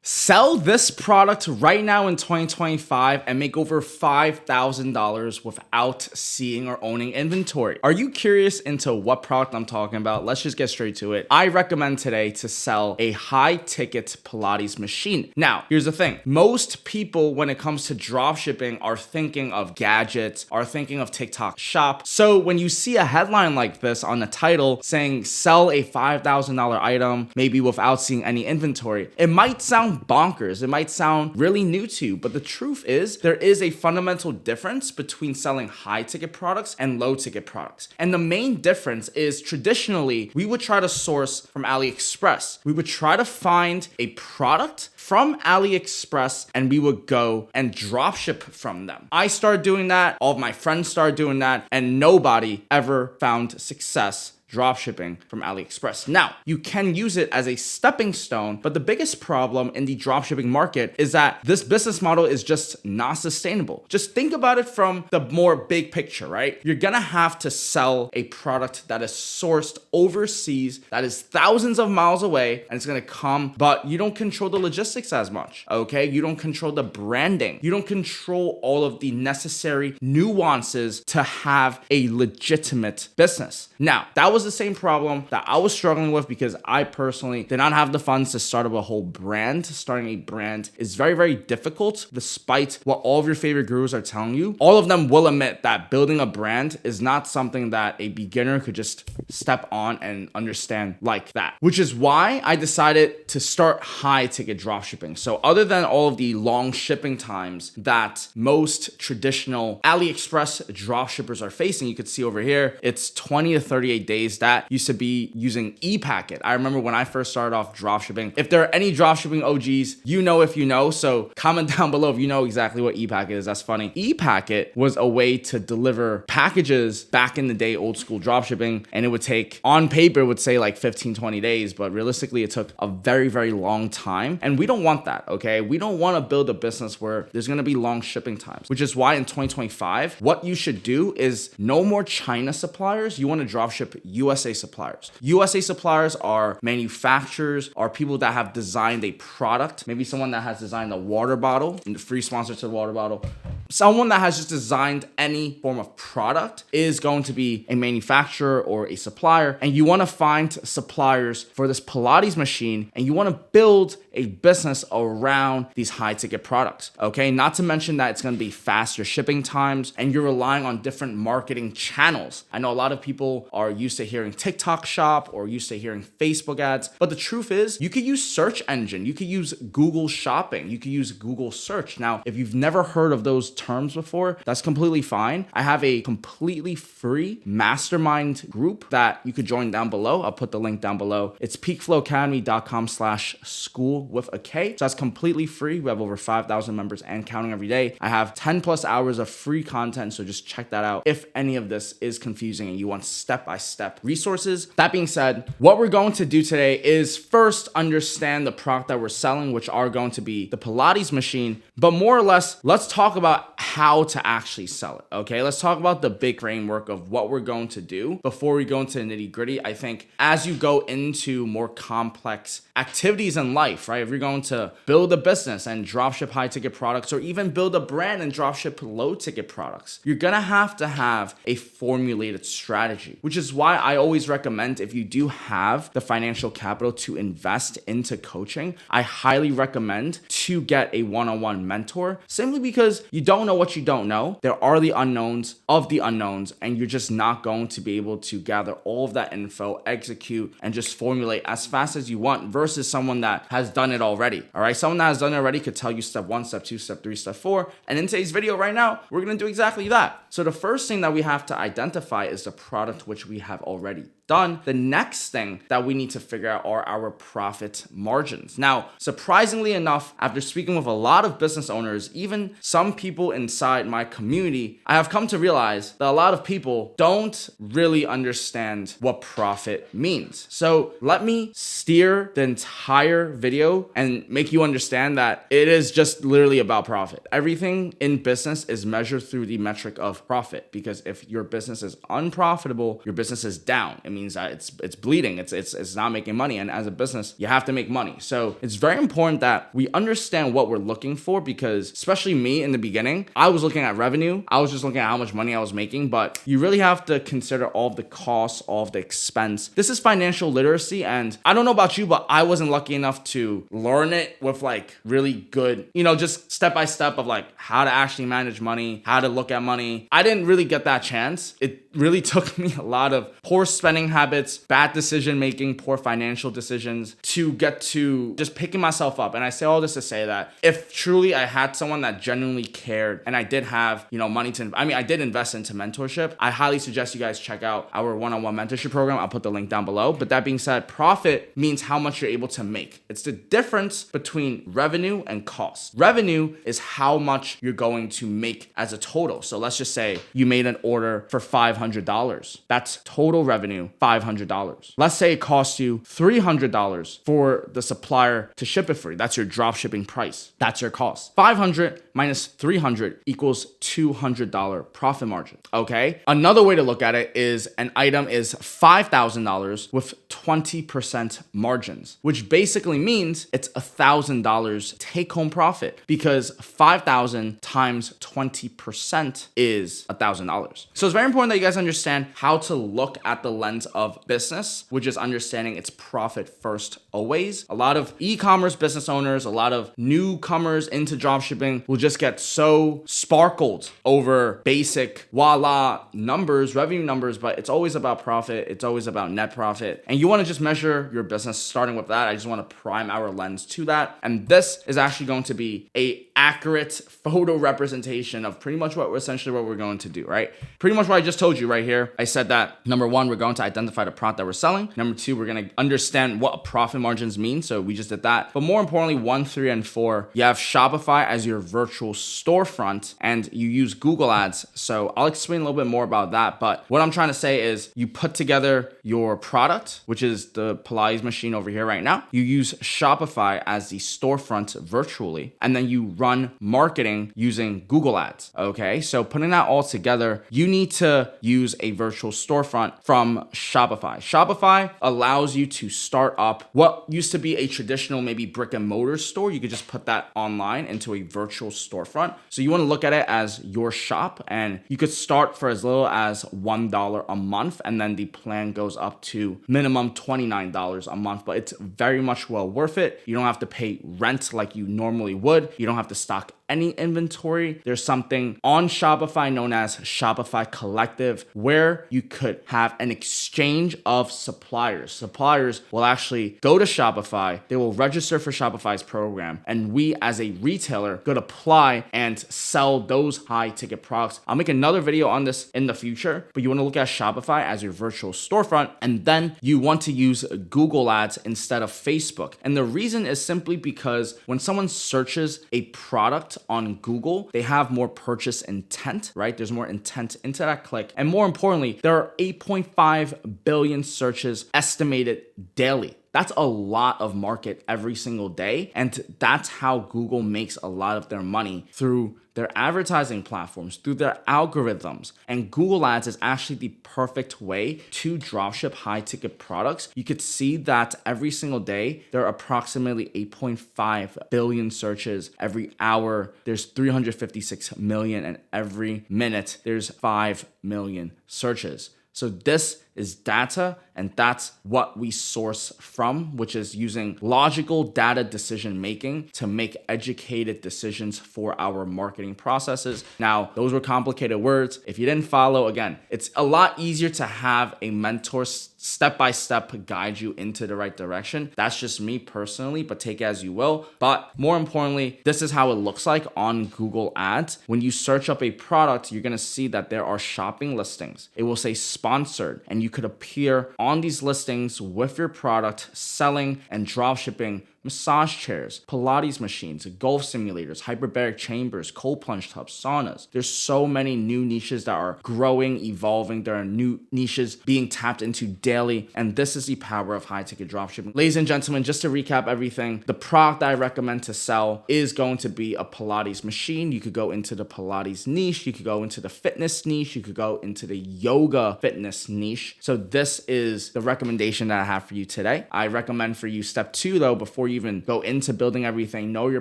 Sell this product right now in 2025 and make over $5,000 without seeing or owning inventory. Are you curious into what product I'm talking about? Let's just get straight to it. I recommend today to sell a high ticket Pilates machine. Now, here's the thing. Most people, when it comes to dropshipping, are thinking of gadgets, are thinking of TikTok shop. So when you see a headline like this on the title saying sell a $5,000 item, maybe without seeing any inventory, it might sound bonkers. It might sound really new to you, but the truth is there is a fundamental difference between selling high ticket products and low ticket products. And the main difference is traditionally we would try to source from AliExpress. We would try to find a product from AliExpress and we would go and drop ship from them. I started doing that. All of my friends started doing that, and nobody ever found success dropshipping from AliExpress. Now, you can use it as a stepping stone, but the biggest problem in the dropshipping market is that this business model is just not sustainable. Just think about it from the more big picture, right? You're gonna have to sell a product that is sourced overseas, that is thousands of miles away, and it's gonna come, but you don't control the logistics as much, okay? You don't control the branding. You don't control all of the necessary nuances to have a legitimate business. Now, that was the same problem that I was struggling with because I personally did not have the funds to start up a whole brand. Starting a brand is very, very difficult, despite what all of your favorite gurus are telling you. All of them will admit that building a brand is not something that a beginner could just step on and understand like that, which is why I decided to start high ticket dropshipping. So other than all of the long shipping times that most traditional AliExpress dropshippers are facing, you could see over here, it's 20 to 38 days. That used to be using ePacket. I remember when I first started off dropshipping. If there are any dropshipping OGs, you know if you know. So comment down below if you know exactly what ePacket is. That's funny. ePacket was a way to deliver packages back in the day, old school dropshipping. And it would take, on paper, it would say like 15, 20 days. But realistically, it took a very, very long time. And we don't want that, okay? We don't want to build a business where there's going to be long shipping times, which is why in 2025, what you should do is no more China suppliers. You want to dropship USA suppliers. USA suppliers are manufacturers, are people that have designed a product. Maybe someone that has designed a water bottle, and the free sponsor to the water bottle. Someone that has just designed any form of product is going to be a manufacturer or a supplier. And you want to find suppliers for this Pilates machine, and you want to build a business around these high ticket products. Okay. Not to mention that it's going to be faster shipping times and you're relying on different marketing channels. I know a lot of people are used to hearing TikTok shop or used to hearing Facebook ads, but the truth is you could use search engine. You could use Google shopping. You could use Google search. Now, if you've never heard of those terms before, that's completely fine. I have a completely free mastermind group that you could join down below. I'll put the link down below. It's peakflowacademy.com/school with a K. So that's completely free. We have over 5,000 members and counting every day. I have 10 plus hours of free content. So just check that out if any of this is confusing and you want step-by-step resources. That being said, what we're going to do today is first understand the product that we're selling, which are going to be the Pilates machine, but more or less, let's talk about how to actually sell it. Okay, let's talk about the big framework of what we're going to do before we go into the nitty gritty. I think as you go into more complex activities in life, right? If you're going to build a business and dropship high ticket products, or even build a brand and dropship low ticket products, you're gonna have to have a formulated strategy, which is why I always recommend, if you do have the financial capital to invest into coaching, I highly recommend to get a one-on-one mentor, simply because you don't know what you don't know. There are the unknowns of the unknowns, and you're just not going to be able to gather all of that info, execute, and just formulate as fast as you want versus someone that has done it already. All right. Someone that has done it already could tell you step 1, step 2, step 3, step 4. And in today's video right now, we're going to do exactly that. So the first thing that we have to identify is the product which we have already done. The next thing that we need to figure out are our profit margins. Now, surprisingly enough, after speaking with a lot of business owners, even some people inside my community, I have come to realize that a lot of people don't really understand what profit means. So let me steer the entire video and make you understand that it is just literally about profit. Everything in business is measured through the metric of profit, because if your business is unprofitable, your business is down. It means that it's bleeding. It's not making money. And as a business, you have to make money. So it's very important that we understand what we're looking for, because especially me in the beginning, I was looking at revenue. I was just looking at how much money I was making, but you really have to consider all of the costs, all of the expense. This is financial literacy. And I don't know about you, but I wasn't lucky enough to learn it with like really good, just step by step of like how to actually manage money, how to look at money. I didn't really get that chance. It really took me a lot of poor spending habits, bad decision making, poor financial decisions to get to just picking myself up. And I say all this to say that if truly I had someone that genuinely cared and I did have, money I did invest into mentorship, I highly suggest you guys check out our one-on-one mentorship program. I'll put the link down below. But that being said, profit means how much you're able to make. It's the difference between revenue and cost. Revenue is how much you're going to make as a total. So let's just say you made an order for $500. That's total revenue, $500. Let's say it costs you $300 for the supplier to ship it for you. That's your drop shipping price. That's your cost. 500 minus 300 equals $200 profit margin. Okay. Another way to look at it is an item is $5,000 with 20% margins, which basically means it's $1,000 take home profit, because 5,000 times 20% is $1,000. So it's very important that you guys understand how to look at the lens of business, which is understanding it's profit first always. A lot of e-commerce business owners, a lot of newcomers into dropshipping will just get so sparkled over basic voila numbers, revenue numbers, but it's always about profit. It's always about net profit. And you want to just measure your business starting with that. I just want to prime our lens to that. And this is actually going to be a accurate photo representation of pretty much what we're going to do, right? Pretty much what I just told you right here. I said that number one, we're going to identify the product that we're selling. Number two, we're going to understand what profit margins mean. So we just did that. But more importantly, 1, 3, and 4, you have Shopify as your virtual storefront and you use Google Ads. So I'll explain a little bit more about that. But what I'm trying to say is you put together your product, which is the Pilates machine over here right now. You use Shopify as the storefront virtually, and then you run marketing using Google Ads. Okay. So putting that all together, you need to use a virtual storefront from Shopify. Shopify allows you to start up what used to be a traditional, maybe brick and mortar store. You could just put that online into a virtual storefront. So you want to look at it as your shop, and you could start for as little as $1 a month. And then the plan goes up to minimum $29 a month, but it's very much well worth it. You don't have to pay rent like you normally would. You don't have to stock any inventory. There's something on Shopify known as Shopify Collective, where you could have an exchange of suppliers. Suppliers will actually go to Shopify, they will register for Shopify's program, and we as a retailer could apply and sell those high ticket products. I'll make another video on this in the future, but you want to look at Shopify as your virtual storefront, and then you want to use Google Ads instead of Facebook. And the reason is simply because when someone searches a product on Google, they have more purchase intent, right? There's more intent into that click. And more importantly, there are 8.5 billion searches estimated daily. That's a lot of market every single day. And that's how Google makes a lot of their money, through their advertising platforms, through their algorithms. And Google Ads is actually the perfect way to dropship high ticket products. You could see that every single day, there are approximately 8.5 billion searches every hour. There's 356 million, and every minute there's 5 million searches. So this is data, and that's what we source from, which is using logical data decision making to make educated decisions for our marketing processes. Now, those were complicated words. If you didn't follow, again, it's a lot easier to have a mentor step-by-step guide you into the right direction. That's just me personally, but take it as you will. But more importantly, this is how it looks like on Google Ads. When you search up a product, you're gonna see that there are shopping listings. It will say sponsored, and you could appear on these listings with your product selling and drop shipping massage chairs, Pilates machines, golf simulators, hyperbaric chambers, cold plunge tubs, saunas. There's so many new niches that are growing, evolving. There are new niches being tapped into daily, and this is the power of high ticket dropshipping. Ladies and gentlemen, just to recap everything, the product that I recommend to sell is going to be a Pilates machine. You could go into the Pilates niche, you could go into the fitness niche, you could go into the yoga fitness niche. So this is the recommendation that I have for you today. I recommend for you step 2 though, before you even go into building everything, know your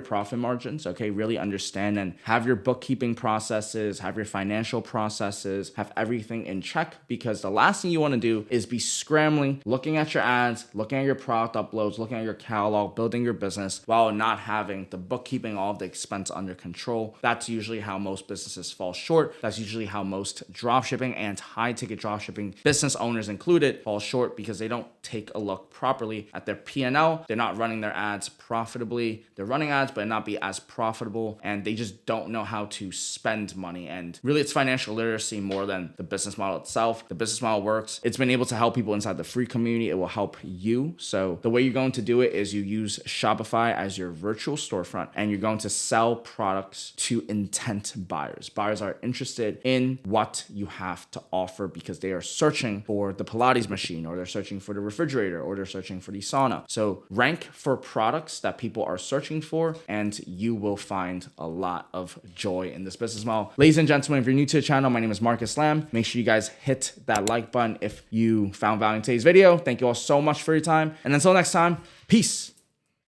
profit margins, okay? Really understand and have your bookkeeping processes, have your financial processes, have everything in check, because the last thing you want to do is be scrambling, looking at your ads, looking at your product uploads, looking at your catalog, building your business while not having the bookkeeping, all of the expense under control. That's usually how most businesses fall short. That's usually how most dropshipping and high ticket dropshipping business owners included fall short, because they don't take a look properly at their P&L. They're not running their ads profitably. They're running ads, but not be as profitable, and they just don't know how to spend money. And really, it's financial literacy more than the business model itself. The business model works. It's been able to help people inside the free community. It will help you. So the way you're going to do it is you use Shopify as your virtual storefront, and you're going to sell products to intent buyers. Buyers are interested in what you have to offer because they are searching for the Pilates machine, or they're searching for the refrigerator, or they're searching for the sauna. So rank for products that people are searching for, and you will find a lot of joy in this business model. Ladies and gentlemen, if you're new to the channel, my name is Marcus Lamb. Make sure you guys hit that like button if you found value in today's video. Thank you all so much for your time. And until next time, peace.